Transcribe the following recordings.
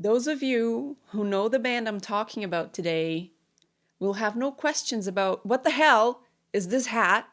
Those of you who know the band I'm talking about today will have no questions about what the hell is this hat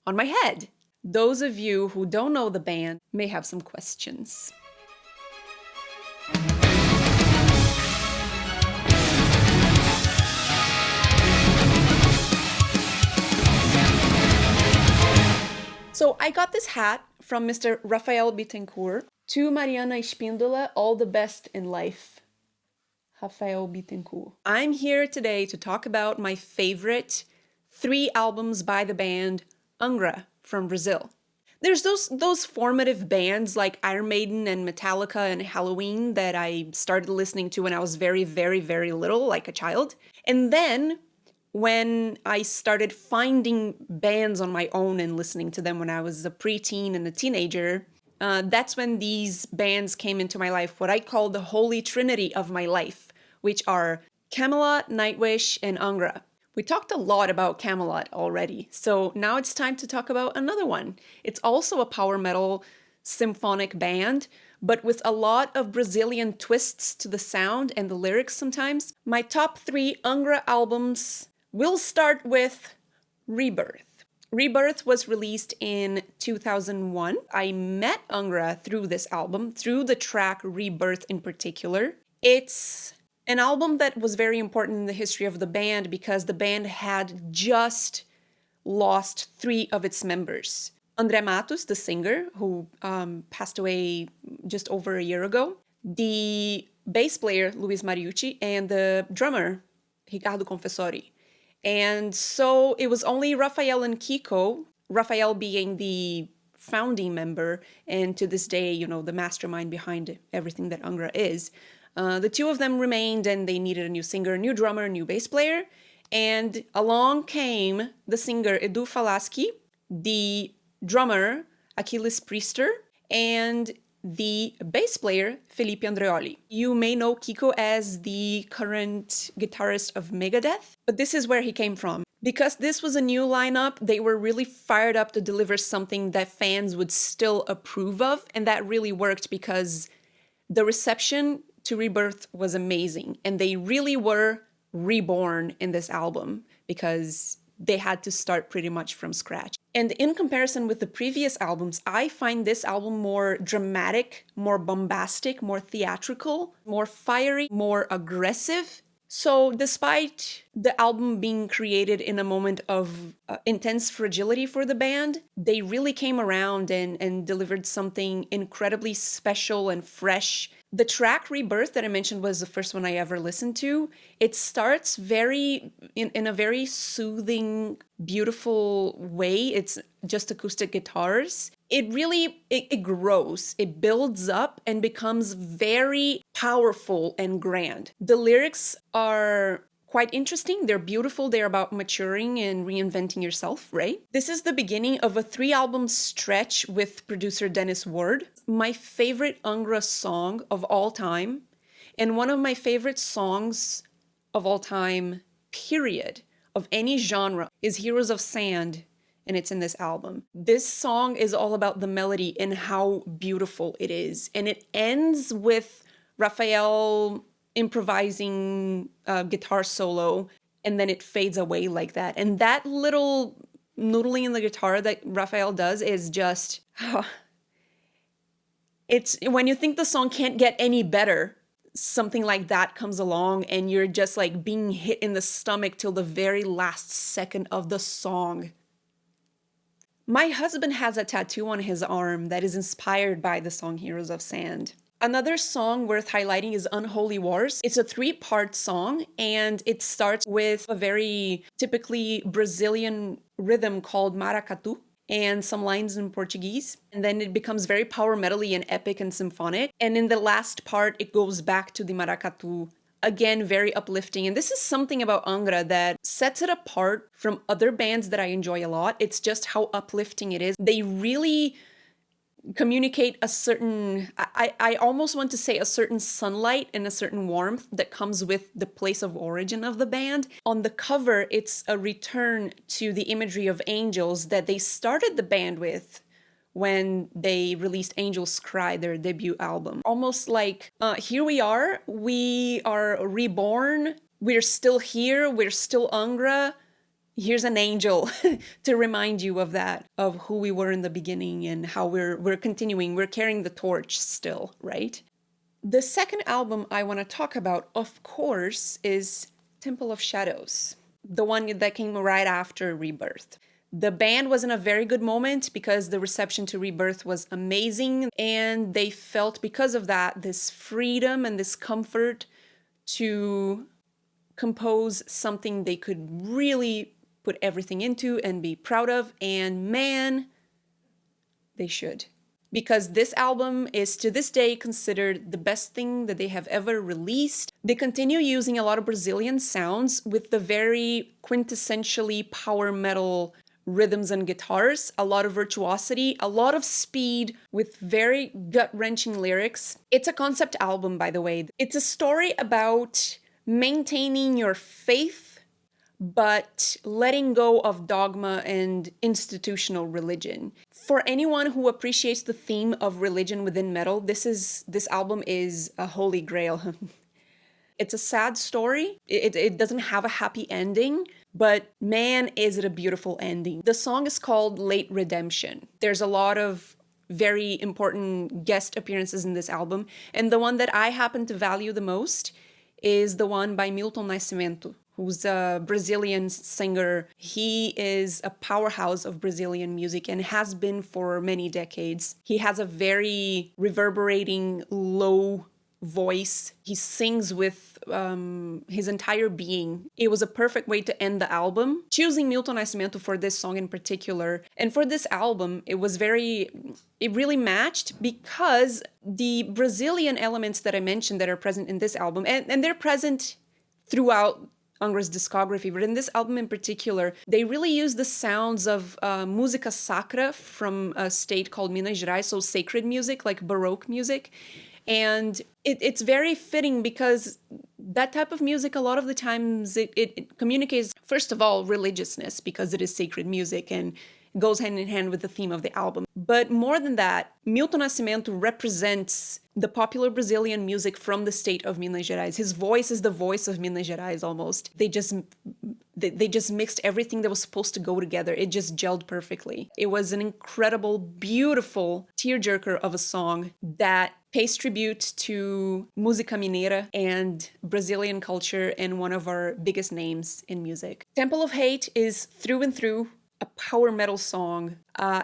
on my head. Those of you who don't know the band may have some questions. So I got this hat from Mr. Rafael Bittencourt. To Mariana Espíndola, all the best in life. Rafael Bittencourt. I'm here today to talk about my favorite 3 albums by the band Angra from Brazil. There's those formative bands like Iron Maiden and Metallica and Halloween that I started listening to when I was very, very, very little, like a child. And then when I started finding bands on my own and listening to them when I was a preteen and a teenager, that's when these bands came into my life, what I call the holy trinity of my life, which are Camelot, Nightwish, and Angra. We talked a lot about Camelot already, so now it's time to talk about another one. It's also a power metal symphonic band, but with a lot of Brazilian twists to the sound and the lyrics sometimes. My top 3 Angra albums will start with Rebirth. Rebirth was released in 2001. I met Angra through this album, through the track Rebirth in particular. It's an album that was very important in the history of the band because the band had just lost 3 of its members. André Matos, the singer, who passed away just over a year ago, the bass player, Luiz Mariucci, and the drummer, Ricardo Confessori. And so it was only Rafael and Kiko, Rafael being the founding member, and to this day, the mastermind behind everything that Angra is. The 2 of them remained, and they needed a new singer, a new drummer, a new bass player. And along came the singer Edu Falaschi, the drummer Achilles Priester, and the bass player Felipe Andreoli. You may know Kiko as the current guitarist of Megadeth, but this is where he came from. Because this was a new lineup, they were really fired up to deliver something that fans would still approve of, and that really worked because the reception to Rebirth was amazing, and they really were reborn in this album because they had to start pretty much from scratch. And in comparison with the previous albums, I find this album more dramatic, more bombastic, more theatrical, more fiery, more aggressive. So despite the album being created in a moment of intense fragility for the band, they really came around and delivered something incredibly special and fresh. The track Rebirth that I mentioned was the first one I ever listened to. It starts in a very soothing, beautiful way. It's just acoustic guitars. It really grows, it builds up and becomes very powerful and grand. The lyrics are quite interesting. They're beautiful. They're about maturing and reinventing yourself, right? This is the beginning of a 3-album stretch with producer Dennis Ward. My favorite Angra song of all time, and one of my favorite songs of all time, period, of any genre, is Heroes of Sand, and it's in this album. This song is all about the melody and how beautiful it is, and it ends with Rafael improvising a guitar solo, and then it fades away like that. And that little noodling in the guitar that Rafael does is just... it's when you think the song can't get any better, something like that comes along and you're just like being hit in the stomach till the very last second of the song. My husband has a tattoo on his arm that is inspired by the song Heroes of Sand. Another song worth highlighting is Unholy Wars. It's a 3-part song, and it starts with a very typically Brazilian rhythm called maracatu and some lines in Portuguese. And then it becomes very power metal-y and epic and symphonic. And in the last part, it goes back to the maracatu. Again, very uplifting. And this is something about Angra that sets it apart from other bands that I enjoy a lot. It's just how uplifting it is. They really communicate a certain, I almost want to say a certain sunlight and a certain warmth that comes with the place of origin of the band. On the cover, it's a return to the imagery of angels that they started the band with when they released Angel's Cry, their debut album. Almost like, here we are reborn, we're still here, we're still Angra. Here's an angel to remind you of that, of who we were in the beginning and how we're continuing, we're carrying the torch still, right? The second album I want to talk about, of course, is Temple of Shadows, the one that came right after Rebirth. The band was in a very good moment because the reception to Rebirth was amazing, and they felt, because of that, this freedom and this comfort to compose something they could really put everything into and be proud of, and man, they should. Because this album is to this day considered the best thing that they have ever released. They continue using a lot of Brazilian sounds with the very quintessentially power metal rhythms and guitars, a lot of virtuosity, a lot of speed with very gut-wrenching lyrics. It's a concept album, by the way. It's a story about maintaining your faith but letting go of dogma and institutional religion. For anyone who appreciates the theme of religion within metal, this album is a holy grail. It's a sad story. It doesn't have a happy ending, but man, is it a beautiful ending. The song is called Late Redemption. There's a lot of very important guest appearances in this album, and the one that I happen to value the most is the one by Milton Nascimento, who's a Brazilian singer. He is a powerhouse of Brazilian music and has been for many decades. He has a very reverberating, low voice. He sings with his entire being. It was a perfect way to end the album. Choosing Milton Nascimento for this song in particular, and for this album, it really matched because the Brazilian elements that I mentioned that are present in this album, and they're present throughout Angra's discography, but in this album in particular, they really use the sounds of música sacra from a state called Minas Gerais, so sacred music, like Baroque music. And it's very fitting because that type of music, a lot of the times, it communicates, first of all, religiousness, because it is sacred music and goes hand in hand with the theme of the album. But more than that, Milton Nascimento represents the popular Brazilian music from the state of Minas Gerais. His voice is the voice of Minas Gerais almost. They just mixed everything that was supposed to go together. It just gelled perfectly. It was an incredible, beautiful tearjerker of a song that pays tribute to música mineira and Brazilian culture and one of our biggest names in music. Temple of Hate is through and through a power metal song.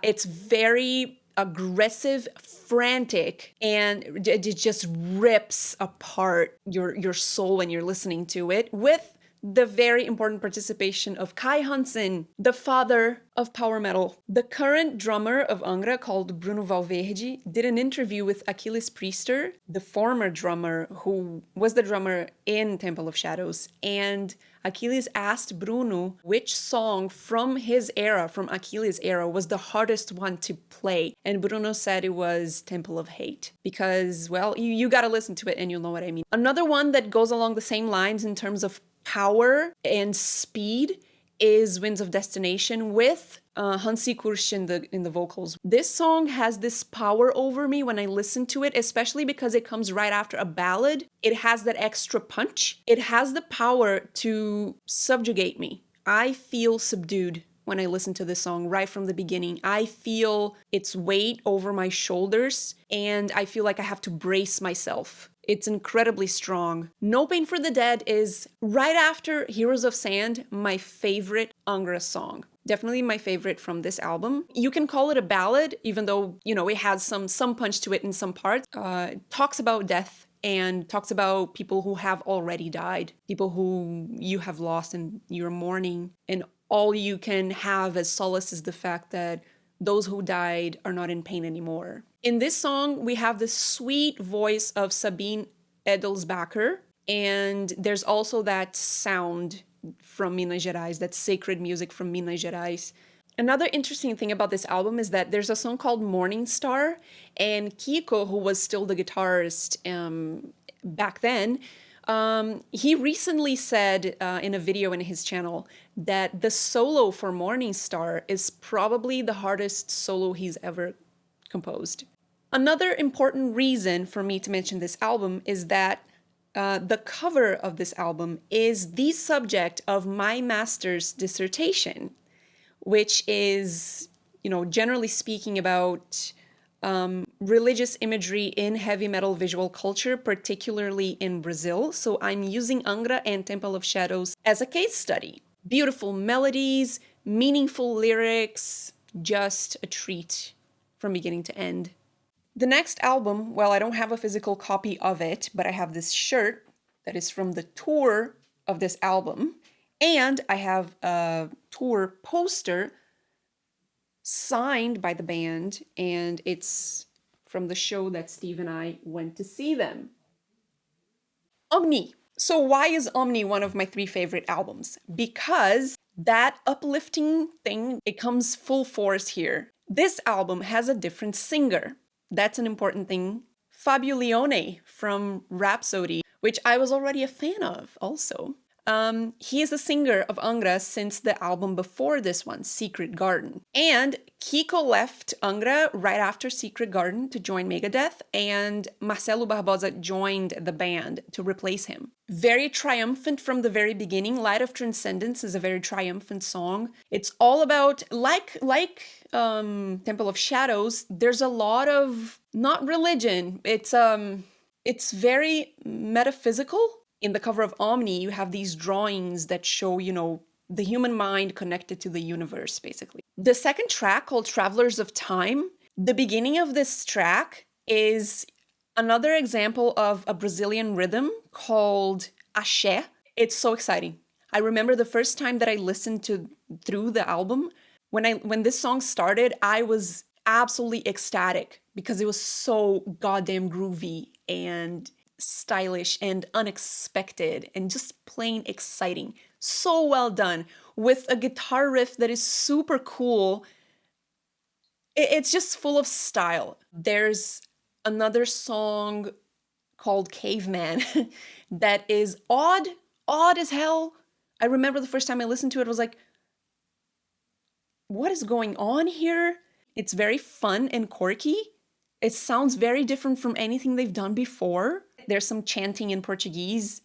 It's very aggressive, frantic, and it just rips apart your soul when you're listening to it, with the very important participation of Kai Hansen, the father of power metal. The current drummer of Angra, called Bruno Valverde, did an interview with Achilles Priester, the former drummer who was the drummer in Temple of Shadows, and Achilles asked Bruno which song from his era, from Achilles' era, was the hardest one to play. And Bruno said it was Temple of Hate. Because, well, you gotta listen to it and you'll know what I mean. Another one that goes along the same lines in terms of power and speed is Winds of Destination, with Hansi Kursch in the vocals. This song has this power over me when I listen to it, especially because it comes right after a ballad. It has that extra punch. It has the power to subjugate me. I feel subdued when I listen to this song right from the beginning. I feel its weight over my shoulders, and I feel like I have to brace myself. It's incredibly strong. No Pain for the Dead is, right after Heroes of Sand, my favorite Angra song. Definitely my favorite from this album. You can call it a ballad, even though, it has some punch to it in some parts. It talks about death and talks about people who have already died, people who you have lost and you're mourning, and all you can have as solace is the fact that those who died are not in pain anymore. In this song, we have the sweet voice of Sabine Edelsbacher, and there's also that sound from Minas Gerais, that sacred music from Minas Gerais. Another interesting thing about this album is that there's a song called Morning Star, and Kiko, who was still the guitarist back then, he recently said in a video in his channel that the solo for Morning Star is probably the hardest solo he's ever composed. Another important reason for me to mention this album is that the cover of this album is the subject of my master's dissertation, which is, generally speaking about religious imagery in heavy metal visual culture, particularly in Brazil. So I'm using Angra and Temple of Shadows as a case study. Beautiful melodies, meaningful lyrics, just a treat from beginning to end. The next album, well, I don't have a physical copy of it, but I have this shirt that is from the tour of this album. And I have a tour poster signed by the band, and it's from the show that Steve and I went to see them. OMNI. So why is OMNI one of my 3 favorite albums? Because that uplifting thing, it comes full force here. This album has a different singer. That's an important thing. Fabio Lione from Rhapsody, which I was already a fan of also. He is a singer of Angra since the album before this one, Secret Garden. And Kiko left Angra right after Secret Garden to join Megadeth, and Marcelo Barbosa joined the band to replace him. Very triumphant from the very beginning. Light of Transcendence is a very triumphant song. It's all about, like Temple of Shadows, there's a lot of, not religion, it's very metaphysical. In the cover of OMNI, you have these drawings that show, the human mind connected to the universe, basically. The second track, called Travelers of Time, the beginning of this track is another example of a Brazilian rhythm called axé. It's so exciting. I remember the first time that I listened through the album, when this song started, I was absolutely ecstatic because it was so goddamn groovy and stylish and unexpected and just plain exciting. So well done, with a guitar riff that is super cool. It's just full of style. There's another song called Caveman that is odd as hell. I remember the first time I listened to it, I was like, what is going on here? It's very fun and quirky. It sounds very different from anything they've done before. There's some chanting in Portuguese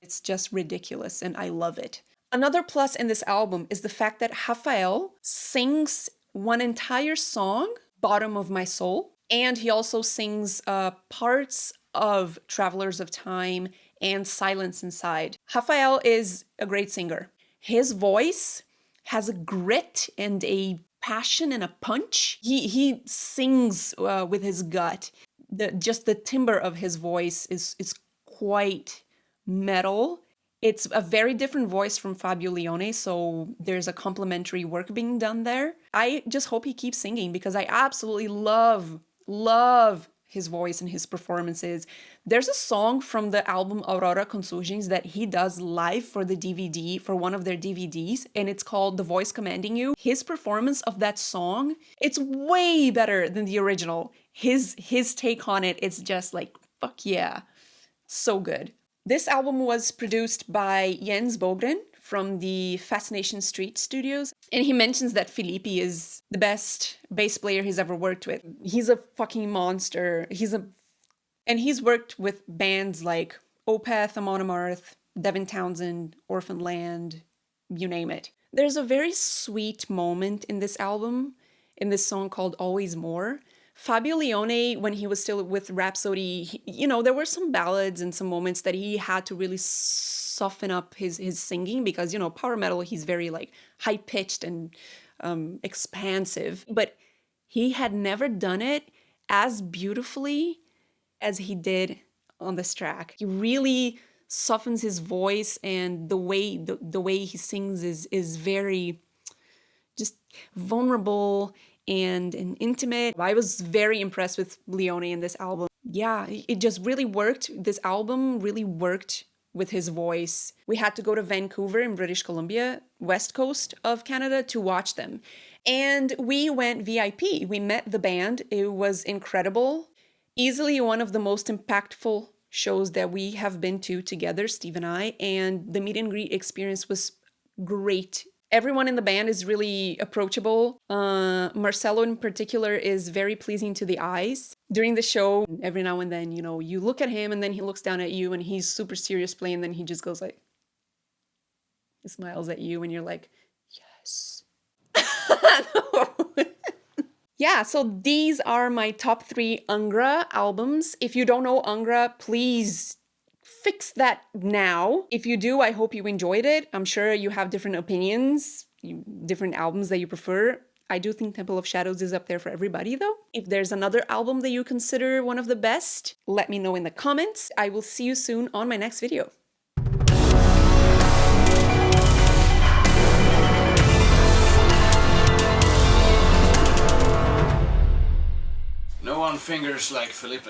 it's just ridiculous, and I love it. Another plus in this album is the fact that Rafael sings one entire song, Bottom of My Soul, and he also sings parts of Travelers of Time and Silence Inside. Rafael is a great singer. His voice has a grit and a passion and a punch. He sings with his gut. Just the timbre of his voice is quite metal. It's a very different voice from Fabio Lione, so there's a complementary work being done there. I just hope he keeps singing because I absolutely love his voice and his performances. There's a song from the album Aurora Consurgens that he does live for the DVD, for one of their DVDs, and it's called The Voice Commanding You. His performance of that song, it's way better than the original. His take on it, it's just like, fuck yeah, so good. This album was produced by Jens Bogren from the Fascination Street Studios, and he mentions that Felipe is the best bass player he's ever worked with. He's a fucking monster. And he's worked with bands like Opeth, Amon Amarth, Devin Townsend, Orphan Land, you name it. There's a very sweet moment in this album, in this song called Always More. Fabio Lione, when he was still with Rhapsody, there were some ballads and some moments that he had to really soften up his singing because, power metal, he's very like high-pitched and expansive. But he had never done it as beautifully as he did on this track. He really softens his voice, and the way he sings is very just vulnerable and intimate. I was very impressed with Leone in this album. Yeah, it just really worked. This album really worked with his voice. We had to go to Vancouver in British Columbia, west coast of Canada, to watch them. And we went VIP. We met the band. It was incredible. Easily one of the most impactful shows that we have been to together, Steve and I, and the meet and greet experience was great Everyone in the band is really approachable. Marcelo in particular is very pleasing to the eyes. During the show, every now and then, you know, you look at him and then he looks down at you and he's super serious playing, and then he just goes like, he smiles at you and you're like, yes. Yeah, so these are my top 3 Angra albums. If you don't know Angra, please fix that now. If you do, I hope you enjoyed it. I'm sure you have different opinions, different albums that you prefer. I do think Temple of Shadows is up there for everybody, though. If there's another album that you consider one of the best, let me know in the comments. I will see you soon on my next video. No one fingers like Felipe.